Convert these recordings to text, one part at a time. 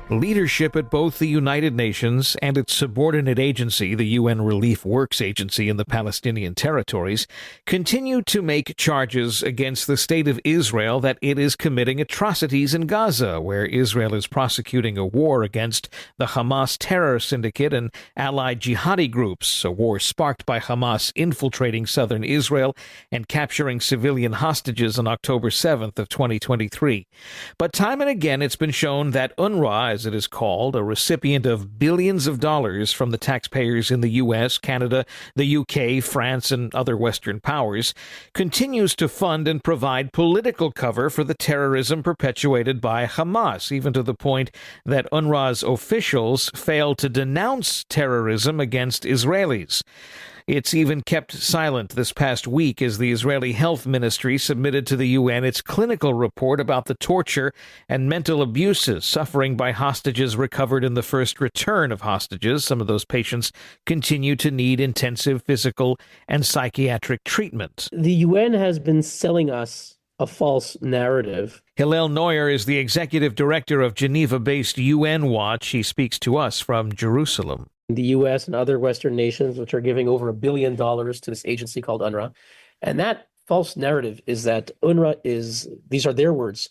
Leadership at both the United Nations and its subordinate agency, the UN Relief Works Agency in the Palestinian territories, continue to make charges against the state of Israel that it is committing atrocities in Gaza, where Israel is prosecuting a war against the Hamas terror syndicate and allied jihadi groups, a war sparked by Hamas infiltrating southern Israel and capturing civilian hostages on October 7th of 2023. But time and again, it's been shown that UNRWA, as it is called, a recipient of billions of dollars from the taxpayers in the U.S., Canada, the U.K., France, and other Western powers, continues to fund and provide political cover for the terrorism perpetuated by Hamas, even to the point that UNRWA's officials fail to denounce terrorism against Israelis. It's even kept silent this past week as the Israeli Health Ministry submitted to the UN its clinical report about the torture and mental abuses suffering by hostages recovered in the first return of hostages. Some of those patients continue to need intensive physical and psychiatric treatment. The UN has been selling us a false narrative. Hillel Neuer is the executive director of Geneva-based UN Watch. He speaks to us from Jerusalem. The U.S. and other Western nations, which are giving over $1 billion to this agency called UNRWA. And that false narrative is that UNRWA is, these are their words,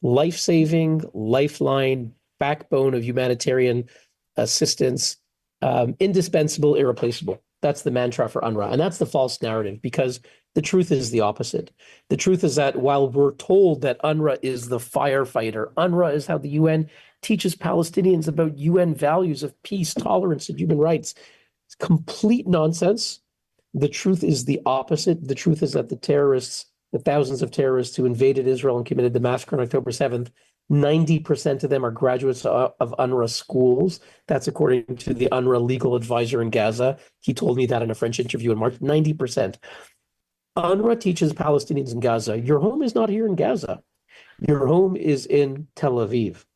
life-saving, lifeline, backbone of humanitarian assistance, indispensable, irreplaceable. That's the mantra for UNRWA. And that's the false narrative, because the truth is the opposite. The truth is that while we're told that UNRWA is the firefighter, UNRWA is how the UN teaches Palestinians about UN values of peace, tolerance, and human rights. It's complete nonsense. The truth is the opposite. The truth is that the terrorists, the thousands of terrorists who invaded Israel and committed the massacre on October 7th, 90% of them are graduates of UNRWA schools. That's according to the UNRWA legal advisor in Gaza. He told me that in a French interview in March, 90%. UNRWA teaches Palestinians in Gaza, your home is not here in Gaza. Your home is in Tel Aviv.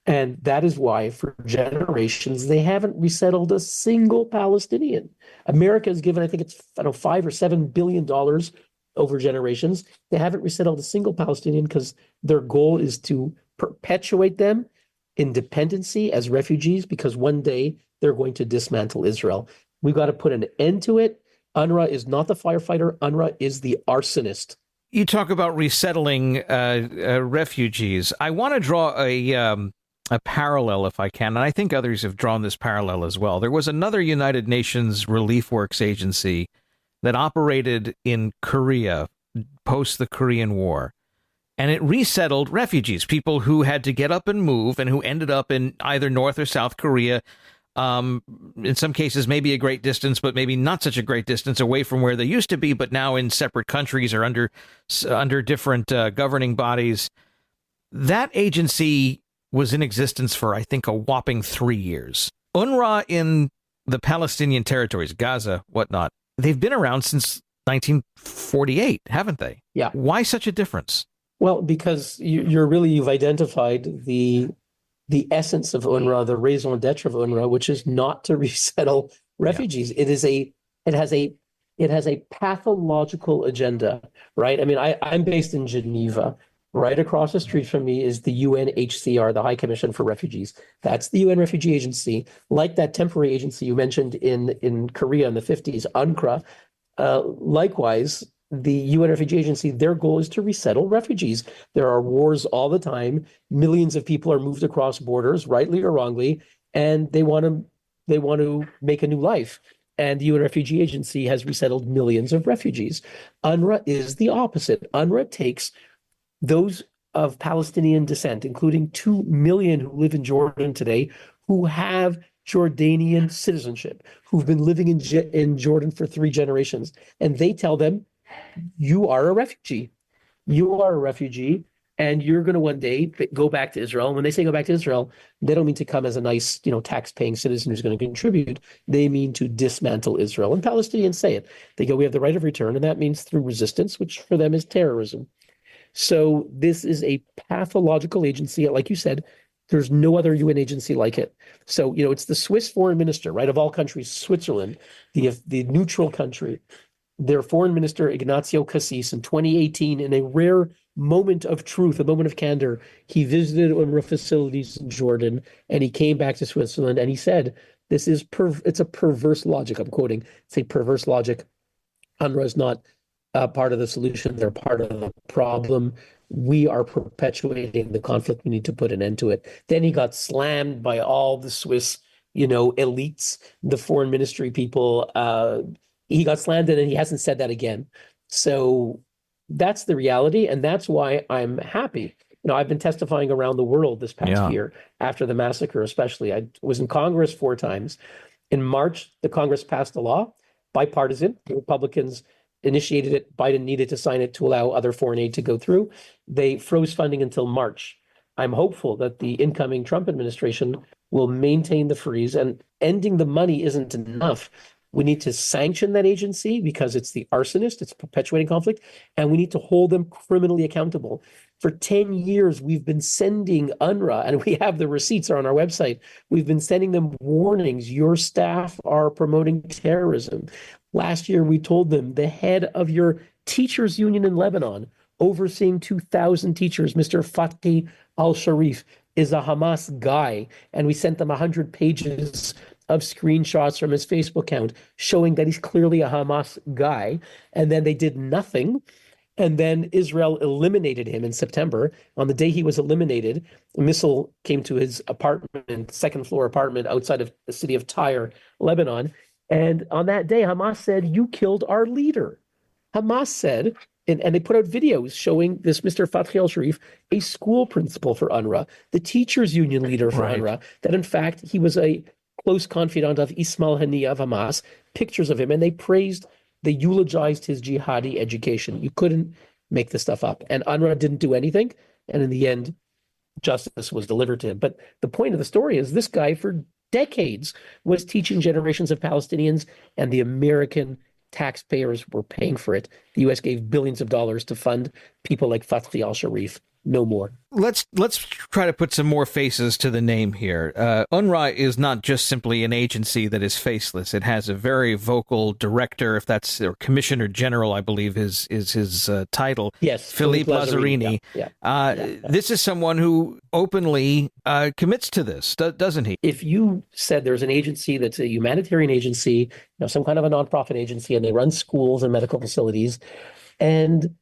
And that is why, for generations, they haven't resettled a single Palestinian. America has given, I think it's, $5 or $7 billion over generations. They haven't resettled a single Palestinian because their goal is to perpetuate them in dependency as refugees, because one day they're going to dismantle Israel. We've got to put an end to it. UNRWA is not the firefighter. UNRWA is the arsonist. You talk about resettling refugees. I want to draw a parallel, if I can, and I think others have drawn this parallel as well. There was another United Nations Relief Works agency that operated in Korea post the Korean War, and it resettled refugees, people who had to get up and move and who ended up in either North or South Korea, in some cases maybe a great distance, but maybe not such a great distance away from where they used to be, but now in separate countries or under different governing bodies. That agency was in existence for, I think, a whopping 3 years. UNRWA in the Palestinian territories, Gaza, whatnot, they've been around since 1948, haven't they? Yeah. Why such a difference? Well, because you've identified the essence of UNRWA, the raison d'etre of UNRWA, which is not to resettle refugees. Yeah. It has a pathological agenda, right? I mean, I'm based in Geneva. Right across the street from me is the UNHCR, the High Commission for Refugees. That's the UN Refugee Agency. Like that temporary agency you mentioned in Korea in the 50s, UNRWA. Likewise, the UN Refugee Agency, their goal is to resettle refugees. There are wars all the time. Millions of people are moved across borders, rightly or wrongly, and they want to make a new life. And the UN Refugee Agency has resettled millions of refugees. UNRWA is the opposite. UNRWA takes those of Palestinian descent, including 2 million who live in Jordan today, who have Jordanian citizenship, who've been living in Jordan for 3 generations. And they tell them, you are a refugee. You are a refugee, and you're going to one day go back to Israel. And when they say go back to Israel, they don't mean to come as a nice, tax-paying citizen who's going to contribute. They mean to dismantle Israel. And Palestinians say it. They go, we have the right of return, and that means through resistance, which for them is terrorism. So this is a pathological agency. Like you said, there's no other UN agency like it. So, it's the Swiss foreign minister, right, of all countries, Switzerland, the neutral country. Their foreign minister, Ignacio Cassis, in 2018, in a rare moment of truth, a moment of candor. He visited UNRWA facilities in Jordan, and he came back to Switzerland, and he said, "This is it's a perverse logic." I'm quoting. It's a perverse logic. UNRWA is not part of the solution; they're part of the problem. We are perpetuating the conflict. We need to put an end to it. Then he got slammed by all the Swiss, elites, the foreign ministry people. He got slammed, and he hasn't said that again. So that's the reality, and that's why I'm happy. I've been testifying around the world this past year after the massacre, especially. I was in Congress 4 times. In March, the Congress passed a law, bipartisan. The Republicans initiated it. Biden needed to sign it to allow other foreign aid to go through. They froze funding until March. I'm hopeful that the incoming Trump administration will maintain the freeze, and ending the money isn't enough. We need to sanction that agency because it's the arsonist, it's perpetuating conflict, and we need to hold them criminally accountable. For 10 years, we've been sending UNRWA, and we have the receipts are on our website. We've been sending them warnings. Your staff are promoting terrorism. Last year, we told them the head of your teachers union in Lebanon, overseeing 2,000 teachers, Mr. Fatki al-Sharif, is a Hamas guy. And we sent them 100 pages of screenshots from his Facebook account showing that he's clearly a Hamas guy. And then they did nothing. And then Israel eliminated him in September. On the day he was eliminated, a missile came to his apartment, second floor apartment outside of the city of Tyre, Lebanon. And on that day, Hamas said, "You killed our leader." Hamas said, and they put out videos showing this Mr. Fatki al-Sharif, a school principal for UNRWA, the teachers union leader for UNRWA, that in fact he was a close confidant of Ismail Haniyeh of Hamas, pictures of him, and they eulogized his jihadi education. You couldn't make this stuff up. And UNRWA didn't do anything. And in the end, justice was delivered to him. But the point of the story is this guy for decades was teaching generations of Palestinians, and the American taxpayers were paying for it. The U.S. gave billions of dollars to fund people like Fatki al-Sharif. No more. Let's try to put some more faces to the name here. UNRWA is not just simply an agency that is faceless. It has a very vocal director, if that's or commissioner general, I believe is his title. Yes, Philippe Lazzarini. This is someone who openly commits to this, doesn't he? If you said there's an agency that's a humanitarian agency, some kind of a nonprofit agency, and they run schools and medical facilities, and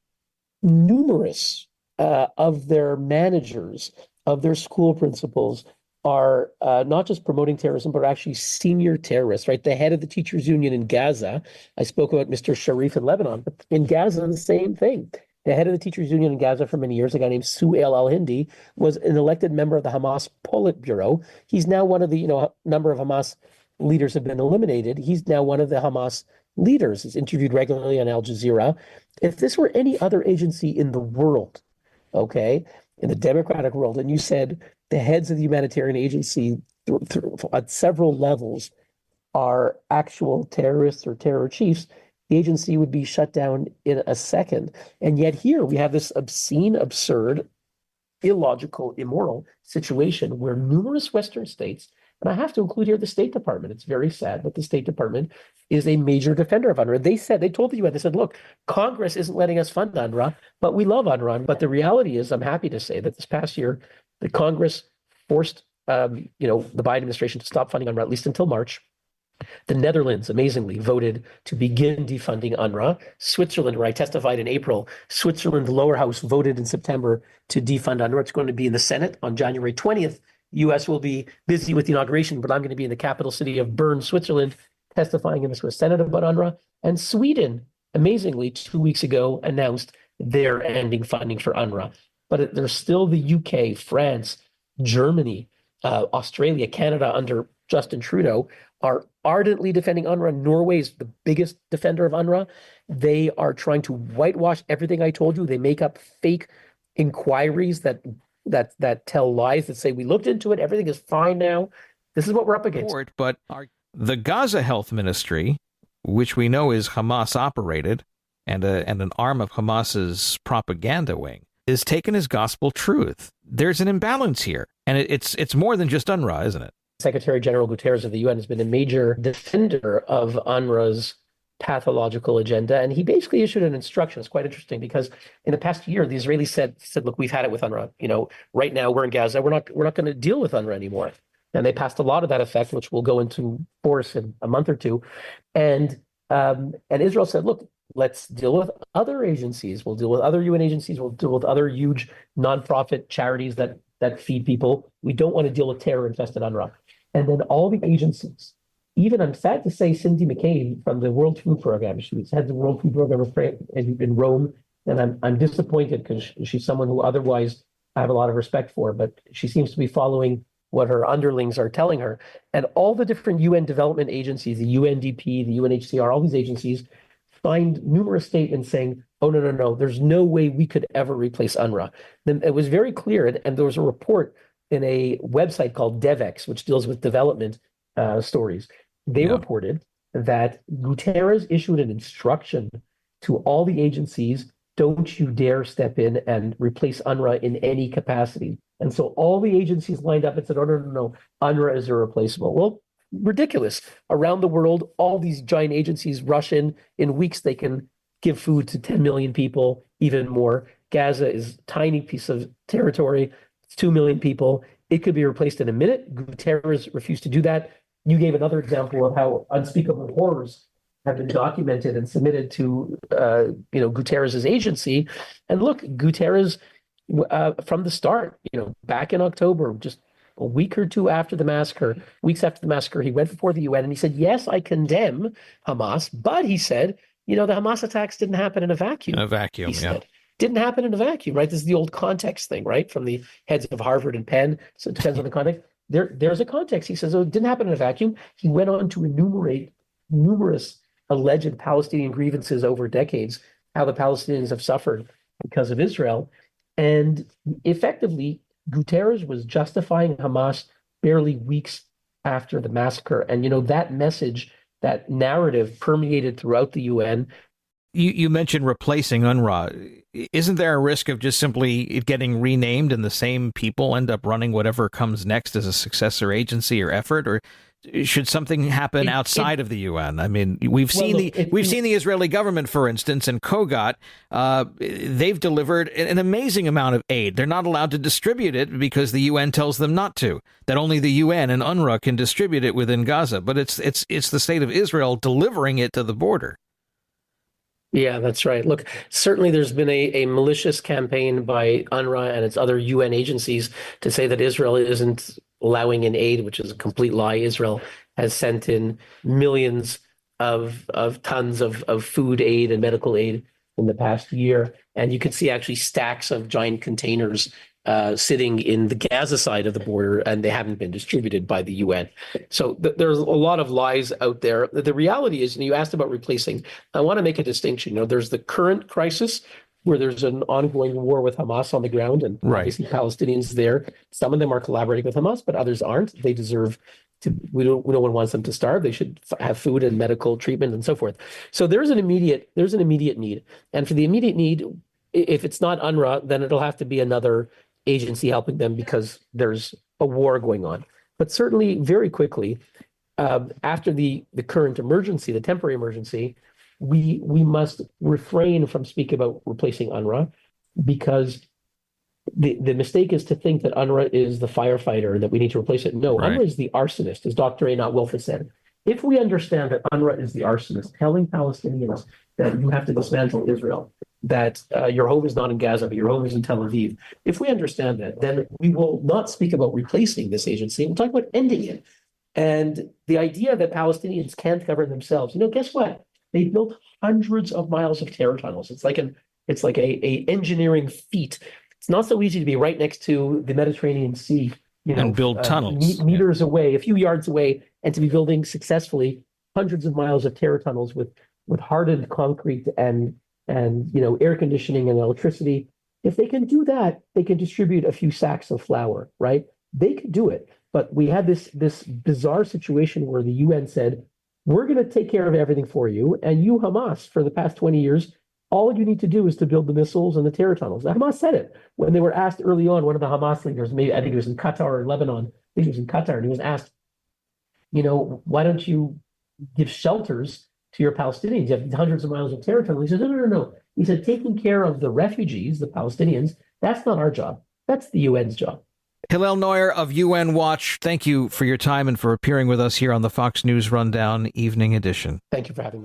numerous of their managers, of their school principals are not just promoting terrorism, but are actually senior terrorists, right? The head of the teachers union in Gaza, I spoke about Mr. Sharif in Lebanon, but in Gaza, the same thing. The head of the teachers union in Gaza for many years, a guy named Su'ail al-Hindi, was an elected member of the Hamas Politburo. He's now one of the, number of Hamas leaders have been eliminated. He's now one of the Hamas leaders. He's interviewed regularly on Al Jazeera. If this were any other agency in the world, okay, in the democratic world, and you said the heads of the humanitarian agency at several levels are actual terrorists or terror chiefs, the agency would be shut down in a second. And yet here we have this obscene, absurd, illogical, immoral situation where numerous Western states, and I have to include here the State Department. It's very sad, but the State Department is a major defender of UNRWA. They told the UN, they said, look, Congress isn't letting us fund UNRWA, but we love UNRWA. But the reality is, I'm happy to say that this past year, the Congress forced, the Biden administration to stop funding UNRWA, at least until March. The Netherlands, amazingly, voted to begin defunding UNRWA. Switzerland, where I testified in April, Switzerland, the lower house, voted in September to defund UNRWA. It's going to be in the Senate on January 20th. U.S. will be busy with the inauguration, but I'm going to be in the capital city of Bern, Switzerland, testifying in the Swiss Senate about UNRWA. And Sweden, amazingly, 2 weeks ago, announced they're ending funding for UNRWA. But there's still the UK, France, Germany, Australia, Canada under Justin Trudeau are ardently defending UNRWA. Norway is the biggest defender of UNRWA. They are trying to whitewash everything I told you. They make up fake inquiries that tell lies, that say we looked into it, everything is fine now. This is what we're up against. But the Gaza Health Ministry, which we know is Hamas operated and an arm of Hamas's propaganda wing, is taken as gospel truth. There's an imbalance here, and it's more than just UNRWA, isn't it? Secretary General Guterres of the UN has been a major defender of UNRWA's pathological agenda. And he basically issued an instruction. It's quite interesting because in the past year, the Israelis said, look, we've had it with UNRWA. Right now we're in Gaza. We're not going to deal with UNRWA anymore. And they passed a law to that effect, which will go into force in a month or two. And Israel said, look, let's deal with other agencies. We'll deal with other UN agencies. We'll deal with other huge nonprofit charities that feed people. We don't want to deal with terror-infested UNRWA. And then all the agencies, even I'm sad to say, Cindy McCabe from the World Food Program, she's head the World Food Program in Rome, and I'm disappointed because she's someone who otherwise I have a lot of respect for, but she seems to be following what her underlings are telling her. And all the different UN development agencies, the UNDP, the UNHCR, all these agencies signed numerous statements saying, oh, no, there's no way we could ever replace UNRWA. Then it was very clear, and there was a report in a website called DevEx, which deals with development stories. They reported that Guterres issued an instruction to all the agencies, don't you dare step in and replace UNRWA in any capacity. And so all the agencies lined up and said, oh, no, UNRWA is irreplaceable. Well, ridiculous. Around the world, all these giant agencies rush in weeks, they can give food to 10 million people, even more. Gaza is a tiny piece of territory. It's 2 million people. It could be replaced in a minute. Guterres refused to do that. You gave another example of how unspeakable horrors have been documented and submitted to Guterres' agency. And look, Guterres, from the start, back in October, just a week or two after the massacre, weeks after the massacre, he went before the UN and he said, yes, I condemn Hamas, but he said, the Hamas attacks didn't happen in a vacuum. He said. Didn't happen in a vacuum, right? This is the old context thing, right? From the heads of Harvard and Penn. So it depends on the context. There's a context. He says, it didn't happen in a vacuum. He went on to enumerate numerous alleged Palestinian grievances over decades, how the Palestinians have suffered because of Israel. And effectively, Guterres was justifying Hamas barely weeks after the massacre. And, that message, that narrative permeated throughout the UN. You mentioned replacing UNRWA. Isn't there a risk of just simply it getting renamed and the same people end up running whatever comes next as a successor agency or effort? Or should something happen outside of the UN? I mean, we've seen the Israeli government, for instance, and Kogat. They've delivered an amazing amount of aid. They're not allowed to distribute it because the UN tells them not to. That only the UN and UNRWA can distribute it within Gaza. But it's the state of Israel delivering it to the border. Yeah, that's right. Look, certainly there's been a malicious campaign by UNRWA and its other UN agencies to say that Israel isn't allowing in aid, which is a complete lie. Israel has sent in millions of tons of food aid and medical aid in the past year. And you can see actually stacks of giant containers sitting in the Gaza side of the border, and they haven't been distributed by the UN. So there's a lot of lies out there. The reality is, and you asked about replacing, I want to make a distinction. There's the current crisis where there's an ongoing war with Hamas on the ground, and obviously Palestinians there. Some of them are collaborating with Hamas, but others aren't. They deserve to. No one wants them to starve. They should have food and medical treatment and so forth. So there's an immediate need, and for the immediate need, if it's not UNRWA, then it'll have to be another agency helping them because there's a war going on. But certainly very quickly, after the current emergency, the temporary emergency, we must refrain from speaking about replacing UNRWA, because the mistake is to think that UNRWA is the firefighter and that we need to replace it. No, UNRWA is the arsonist, as Dr. Einat Wolf has said. If we understand that UNRWA is the arsonist, telling Palestinians that you have to dismantle Israel, that your home is not in Gaza, but your home is in Tel Aviv. If we understand that, then we will not speak about replacing this agency. We'll talk about ending it. And the idea that Palestinians can't govern themselves, guess what? They built hundreds of miles of terror tunnels. It's like a engineering feat. It's not so easy to be right next to the Mediterranean Sea, and build tunnels meters away, a few yards away, and to be building successfully hundreds of miles of terror tunnels with hardened concrete and air conditioning and electricity. If they can do that, they can distribute a few sacks of flour, right? They can do it. But we had this bizarre situation where the UN said, we're going to take care of everything for you. And you, Hamas, for the past 20 years, all you need to do is to build the missiles and the terror tunnels. Now, Hamas said it when they were asked early on, one of the Hamas leaders, maybe I think it was in Qatar or Lebanon, I think it was in Qatar, and he was asked, why don't you give shelters to your Palestinians. You have hundreds of miles of territory. He said, no. He said, taking care of the refugees, the Palestinians, that's not our job. That's the UN's job. Hillel Neuer of UN Watch, thank you for your time and for appearing with us here on the Fox News Rundown Evening Edition. Thank you for having me.